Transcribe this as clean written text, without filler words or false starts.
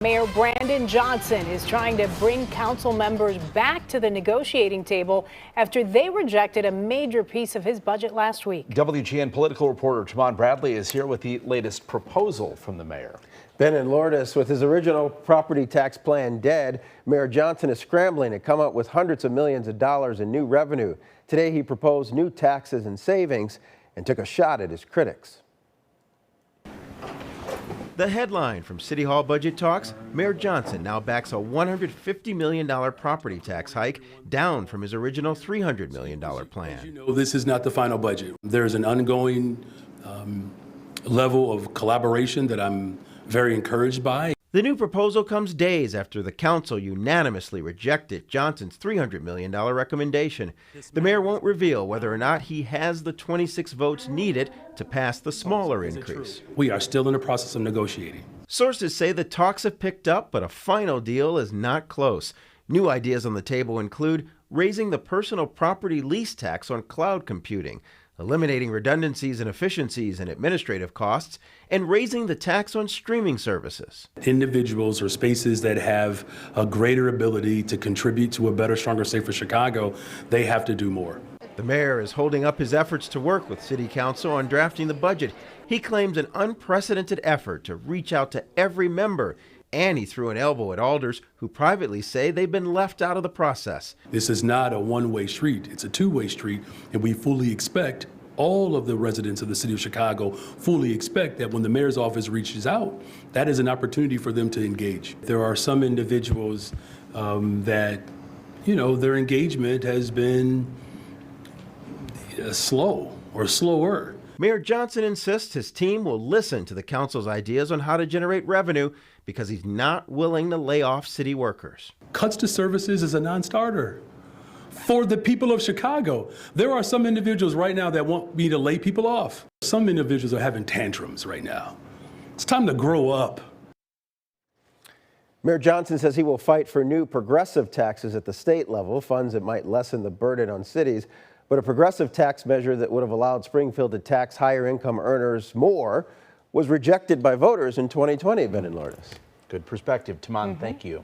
Mayor Brandon Johnson is trying to bring council members back to the negotiating table after they rejected a major piece of his budget last week. WGN political reporter Tamon Bradley is here with the latest proposal from the mayor. Ben in Lourdes, with his original property tax plan dead, Mayor Johnson is scrambling to come up with hundreds of millions of dollars in new revenue. Today he proposed new taxes and savings and took a shot at his critics. The headline from City Hall budget talks, Mayor Johnson now backs a $150 million property tax hike, down from his original $300 million plan. As you know, this is not the final budget. There's an ongoing level of collaboration that I'm very encouraged by. The new proposal comes days after the council unanimously rejected Johnson's $300 million recommendation. The mayor won't reveal whether or not he has the 26 votes needed to pass the smaller increase. We are still in the process of negotiating. Sources say the talks have picked up, but a final deal is not close. New ideas on the table include raising the personal property lease tax on cloud computing, eliminating redundancies and efficiencies and administrative costs, and raising the tax on streaming services. Individuals or spaces that have a greater ability to contribute to a better, stronger, safer Chicago, they have to do more. The mayor is holding up his efforts to work with City Council on drafting the budget. He claims an unprecedented effort to reach out to every member, and he threw an elbow at alders who privately say they've been left out of the process. This is not a one-way street, it's a two-way street, and we fully expect, all of the residents of the city of Chicago fully expect that when the mayor's office reaches out, that is an opportunity for them to engage. There are some individuals that, their engagement has been slow or slower. Mayor Johnson insists his team will listen to the council's ideas on how to generate revenue because he's not willing to lay off city workers. Cuts to services is a non-starter for the people of Chicago. There are some individuals right now that want me to lay people off. Some individuals are having tantrums right now. It's time to grow up. Mayor Johnson says he will fight for new progressive taxes at the state level, funds that might lessen the burden on cities. But a progressive tax measure that would have allowed Springfield to tax higher income earners more was rejected by voters in 2020, Ben and Lourdes. Good perspective. Tamon, thank you.